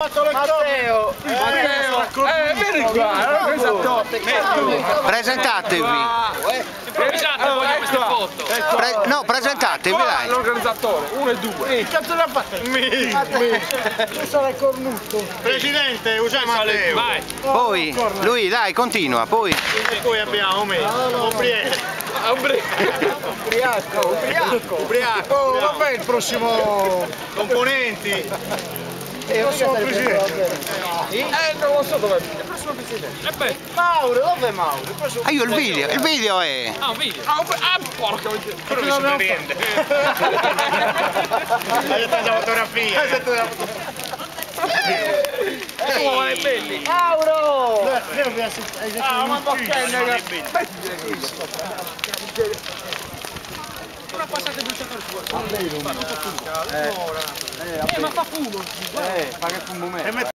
Matteo, vieni qua, presentatevi. No, presentatevi, dai. L'organizzatore, 1 e 2. cazzo da fare? Tu sarai cornuto. Presidente, usa Matteo. Vai. Poi, lui, dai, continua, poi. E poi abbiamo me, ubriaco. Oh, vabbè, il prossimo Componenti. il prossimo presidente. Non lo so dov'è. Il prossimo presidente. Mauro, dov'è Mauro? Il prossimo Ah, io il video è. Ah, un video. Porca miseria. Quello che sono niente. Hai detto la fotografia. È belli. Mauro! Una bocchetta. Una passata di giocatori fuori. Ma fa fumo. Fa che fumo me.